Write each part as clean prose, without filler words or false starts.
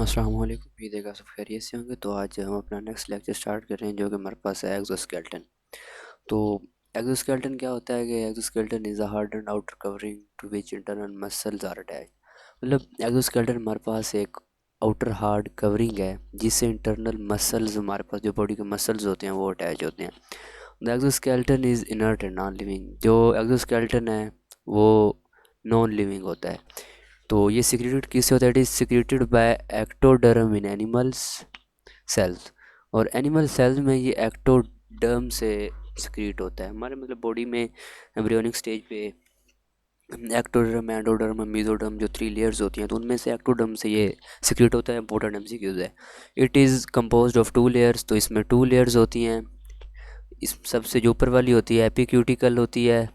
अस्सलाम वालेकुम। उम्मीद है कि आप सब खैरियत से होंगे। तो आज हम अपना नेक्स्ट लेक्चर स्टार्ट कर रहे हैं जो कि हमारे पास है एक्सोस्केलेटन। तो एक्सोस्केलेटन क्या होता है कि exoskeleton is a hard and outer covering to which internal muscles are attach. मतलब एक्सोस्केलेटन हमारे पास एक आउटर हार्ड कवरिंग है जिससे इंटरनल मसल्स, हमारे पास जो बॉडी के मसल्स होते हैं वो अटैच होते हैं। The exoskeleton is inert and non living. जो एक्सोस्केलेटन है वो नॉन लिविंग होता है। तो ये सिक्रेटेड किससे होता है? It is secreted by ectoderm in animals cells. और एनिमल सेल्स में ये एक्टोडर्म से सिक्रीट होता है। हमारे मतलब बॉडी में एम्ब्रियोनिक स्टेज पे एक्टोडर्म, एंडोडर्म, मेसोडर्म जो 3 लेयर्स होती हैं, तो उनमें से एक्टोडर्म से ये सिक्रेट होता है। इंपॉर्टेंट एमसीक्यूज है। It is composed of 2 layers. तो इसमें 2 लेयर्स होती हैं। इस सबसे जो ऊपर वाली होती है एपिक्यूटिकल होती है।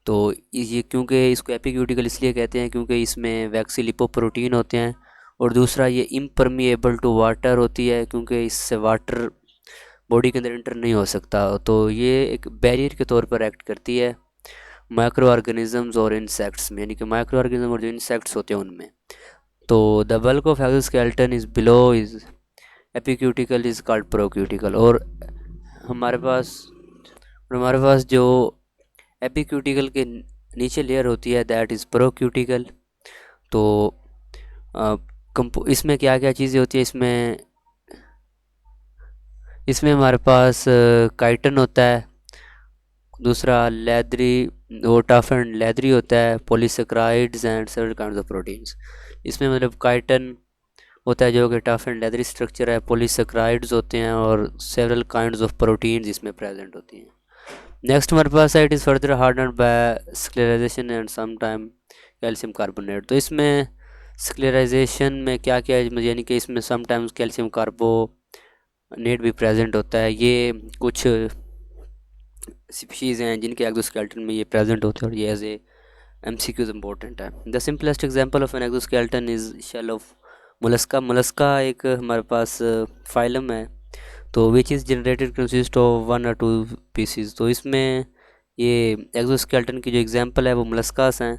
तो ये क्योंकि इसको एपिक्यूटिकल इसलिए कहते हैं क्योंकि इसमें वैक्सी लिपोप्रोटीन होते हैं। और दूसरा ये इम्परमिएबल टू वाटर होती है क्योंकि इससे वाटर बॉडी के अंदर इंटर नहीं हो सकता। तो ये एक बैरियर के तौर पर एक्ट करती है माइक्रो ऑर्गेनिजम्स और इंसेक्ट्स में, यानी कि माइक्रो ऑर्गेनिज्म और जो इंसेक्ट्स होते हैं उनमें। तो the bulk of exoskeleton is below is epicuticle is called procuticle. और हमारे पास जो एपिक्यूटिकल के नीचे लेयर होती है दैट इज़ प्रोक्यूटिकल। तो इसमें क्या क्या चीज़ें होती है? इसमें हमारे पास काइटन होता है। दूसरा लेदरी, वो टफ एंड लेदरी होता है। Polysaccharides and several kinds of proteins. इसमें मतलब काइटन होता है जो कि टफ एंड लेदरी स्ट्रक्चर है। पॉलीसेक्राइड्स होते हैं और सेवरल काइंड्स ऑफ प्रोटीन्स इसमें प्रेजेंट होती हैं। नेक्स्ट हमारे पास है it is further hardened by sclerotization and some time calcium carbonate. तो इसमें स्क्लेराइजेशन में क्या क्या है, यानी कि इसमें सम टाइम्स कैल्शियम कार्बोनेट भी प्रेजेंट होता है। ये कुछ स्पीशीज़ हैं जिनके एक्सोस्केलेटन में ये प्रेजेंट होते हैं और ये एज ए एमसीक्यूज इम्पोर्टेंट है। The simplest example of an exoskeleton is shell of Mollusca. Mollusca एक हमारे पास फाइलम है। तो which is generated consist of 1 और 2 पीसीज। तो इसमें ये एक्सोस्केलेटन की जो एग्जांपल है वो मोलस्कास हैं।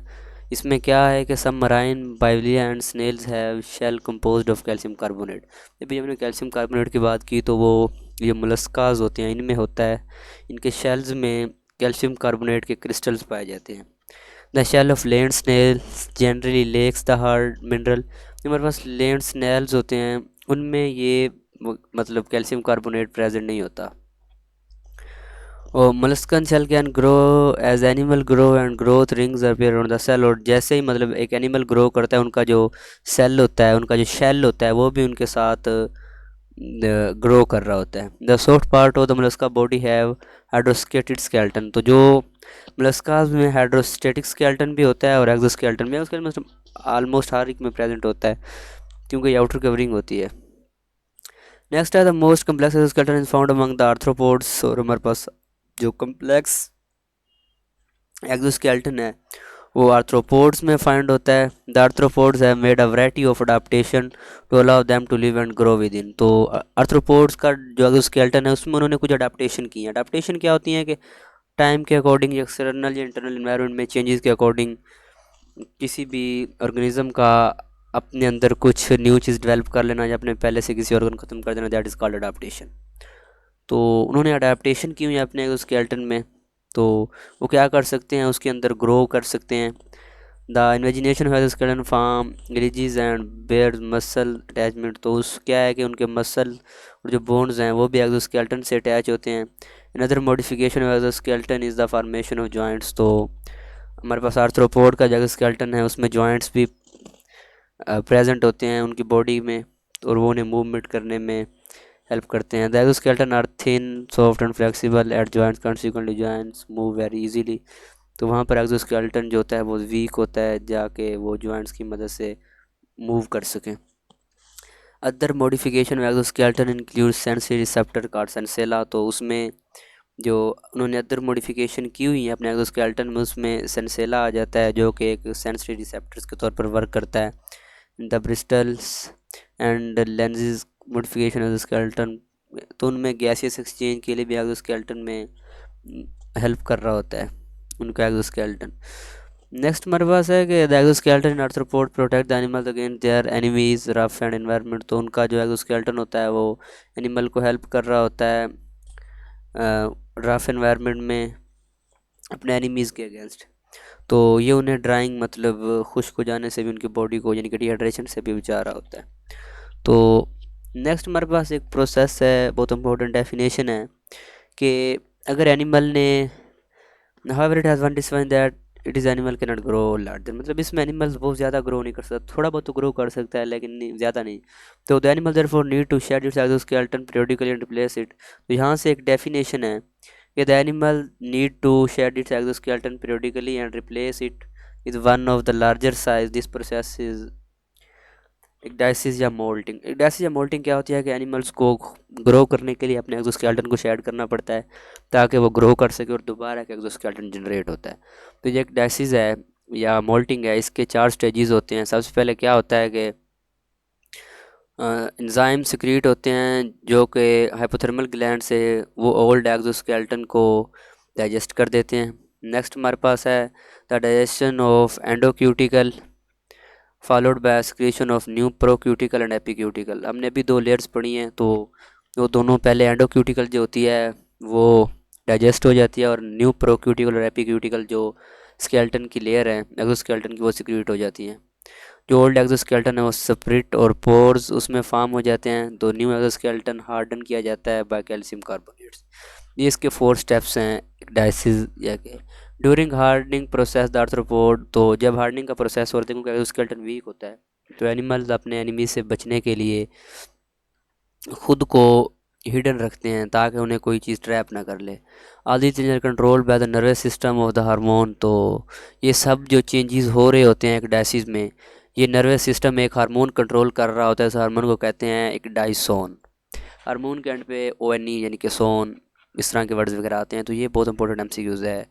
इसमें क्या है कि सब marine bivalvia and snails have shell composed of calcium carbonate. जब भी हमने कैल्शियम कार्बोनेट की बात की तो वो ये मोलस्कास होते हैं, इनमें होता है, इनके शेल्स में कैल्शियम कार्बोनेट के क्रिस्टल्स पाए जाते हैं। The shell of land snails generally lacks the hard mineral. हमारे पास लैंड स्नेल्स होते हैं उनमें ये मतलब कैल्शियम कार्बोनेट प्रेजेंट नहीं होता। और molluscan cell can grow as animal grow and growth rings appear on the shell. और जैसे ही मतलब एक एनिमल ग्रो करता है उनका जो सेल होता है, उनका जो शेल होता है वो भी उनके साथ ग्रो कर रहा होता है। The soft part of the mollusca body have hydroskeletal skeleton. तो जो मोलस्कास में हाइड्रोस्टेटिक स्केलेटन भी होता है और एक्सोस्केलेटन भी उसके मतलब ऑलमोस्ट हर एक में प्रेजेंट होता है क्योंकि ये आउटर कवरिंग होती है। नेक्स्ट है the most complex exoskeleton is found among the arthropods. और हमारे पास जो कम्प्लेक्स एक्सोस्केलेटन है वो आर्थ्रोपोड्स में फाइंड होता है। द arthropods have made a variety of adaptation to allow them to live and grow within. तो आर्थ्रोपोड्स का जो एक्सोस्केलेटन है उसमें उन्होंने कुछ अडाप्टेशन की है। अडाप्टेशन क्या होती है कि टाइम के अकॉर्डिंग, एक्सटर्नल या इंटरनल इन्वायरमेंट में चेंजेस के अकॉर्डिंग किसी भी ऑर्गेनिज्म का अपने अंदर कुछ न्यू चीज़ डेवलप कर लेना या अपने पहले से किसी ऑर्गन खत्म कर देना, दैट इज़ कॉल्ड अडाप्टेशन। तो उन्होंने अडेप्टेशन की हुई है अपने स्केलेटन में। तो वो क्या कर सकते हैं, उसके अंदर ग्रो कर सकते हैं। The invagination of skeleton form ridges and bear muscle attachment. तो उस क्या है कि उनके मसल और जो बोन्स हैं वो भी एक्सोस्केलेटन से अटैच होते हैं। Another modification of exoskeleton is the formation of joints. तो हमारे पास आर्थ्रोपोड का जो एक्सोस्केलेटन है उसमें जॉइंट्स भी प्रेजेंट होते हैं उनकी बॉडी में और वो उन्हें मूवमेंट करने में हेल्प करते हैं। The exoskeleton are thin, soft and flexible at joints, consequently joints move very easily. तो वहाँ पर एक्सोस्केलेटन जो होता है वो वीक होता है जाके वो जॉइंट्स की मदद से मूव कर सकें। Other modification of exoskeleton include sensory receptor called sensilla. तो उसमें जो उन्होंने अदर मॉडिफिकेशन की हुई है अपने एक्सोस्केलेटन में उसमें सेंसेला आ जाता है जो कि एक सेंसरी रिसेप्टर्स के तौर पर वर्क करता है। The bristles and lenses modification exoskeleton, तो उनमें गैसियस एक्सचेंज के लिए भी एक्सोस्केलेटन में हेल्प कर रहा होता है उनका एक्सोस्केलेटन। नेक्स्ट हमारे पास है कि the exoskeleton in arthropod protect the animals against their enemies rough and environment. तो उनका जो एक्सोस्केलेटन होता है वो एनिमल को हेल्प कर रहा होता है रफ एनवायरनमेंट में अपने एनिमीज़ के अगेंस्ट। तो ये उन्हें ड्राइंग मतलब खुश्क हो जाने से भी उनकी बॉडी को यानी कि डिहाइड्रेशन से भी बचा रहा होता है। तो नेक्स्ट हमारे पास एक प्रोसेस है, बहुत इंपॉर्टेंट डेफिनेशन है कि अगर एनिमल ने however it has one define that it is animal can not grow larger, मतलब इसमें एनिमल्स बहुत ज़्यादा ग्रो नहीं कर सकता, थोड़ा बहुत तो ग्रो कर सकता है लेकिन नहीं ज़्यादा नहीं। तो the animal therefore need to shed its exoskeleton periodically and replace it. तो यहाँ से एक डेफिनेशन है कि the animal need to shed its exoskeleton periodically and replace it is one of the larger size. This process is ecdysis या molting. Ecdysis या molting क्या होती है कि एनिमल्स को ग्रो करने के लिए अपने एक्सोस्केलेटन को शेड करना पड़ता है ताकि वो ग्रो कर सके और दोबारा एक एक्सोस्केलेटन जनरेट होता है। तो ये एक्डाइसिस है या मोल्टिंग है, इसके 4 स्टेजेस होते हैं। सबसे पहले क्या होता है कि एंजाइम सिक्रीट होते हैं जो कि हाइपोथर्मल ग्लैंड से वो ओल्ड एक्सोस्केलेटन को डाइजेस्ट कर देते हैं। नेक्स्ट हमारे पास है the digestion of endocuticle followed by secretion of new procuticle and epicuticle. हमने अभी 2 लेयर्स पढ़ी हैं, तो वो दोनों पहले एंडोक्यूटिकल जो होती है वो डाइजेस्ट हो जाती है और न्यू प्रोक्यूटिकल और एपिक्यूटिकल जो स्केलेटन की लेयर है एक्सोस्केलेटन की वो सिक्रीट हो जाती हैं। जो ओल्ड एक्सोस्केलेटन है वो स्प्रिट और पोर्स उसमें फॉर्म हो जाते हैं। तो न्यू एक्सोस्केलेटन हार्डन किया जाता है बाय कैल्शियम कार्बोनेट्स। ये इसके 4 स्टेप्स हैं डायसिस या के during hardening process the arthropod. तो जब हार्डनिंग का प्रोसेस होता है क्योंकि एक्सोस्केलेटन वीक होता है तो एनिमल्स अपने एनिमी से बचने के लिए खुद को हिडन रखते हैं ताकि उन्हें कोई चीज़ ट्रैप ना कर ले। All these changes control by the nervous system of the hormone. तो ये सब जो चेंजेस हो रहे होते हैं एक डायसिस में, ये नर्वस सिस्टम एक हार्मोन कंट्रोल कर रहा होता है। इस हार्मोन को कहते हैं एक डाइसोन। हार्मोन के एंड पे ओ एन ई यानी कि सोन इस तरह के वर्ड्स वगैरह आते हैं। तो ये बहुत इंपॉर्टेंट एम सी यूज़ है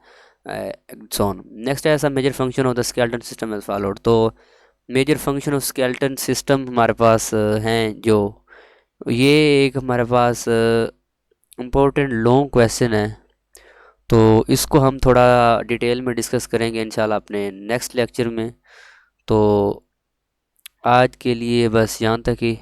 सोन। नेक्स्ट है ऐसा major function of the skeleton system as followed. तो major function of skeleton system हमारे पास हैं जो ये एक हमारे पास इम्पोर्टेंट लॉन्ग क्वेश्चन है, तो इसको हम थोड़ा डिटेल में डिस्कस करेंगे इंशाल्लाह अपने नेक्स्ट लेक्चर में। तो आज के लिए बस यहाँ तक ही।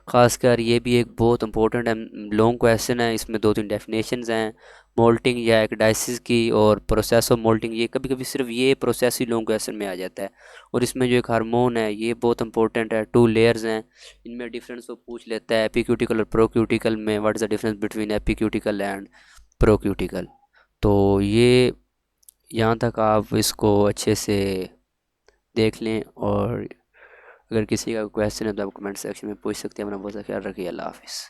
ख़ासकर ये भी एक बहुत इंपॉर्टेंट लॉन्ग क्वेश्चन है, इसमें 2-3 डेफिनेशंस हैं मोल्टिंग या एक्डाइसिस की और प्रोसेस ऑफ मोल्टिंग। ये कभी कभी सिर्फ ये प्रोसेस ही लॉन्ग क्वेश्चन में आ जाता है। और इसमें जो एक हार्मोन है ये बहुत इंपॉर्टेंट है। 2 लेयर्स हैं, इनमें डिफरेंस वो पूछ लेता है एपिक्यूटिकल और प्रोक्यूटिकल में, what is the difference between epicuticle and procuticle. तो ये यहाँ तक आप इसको अच्छे से देख लें और अगर किसी का क्वेश्चन है तो आप कमेंट सेक्शन में पूछ सकते हैं। अपना बहुत सा ख्याल रखिए। अल्लाह हाफिज़।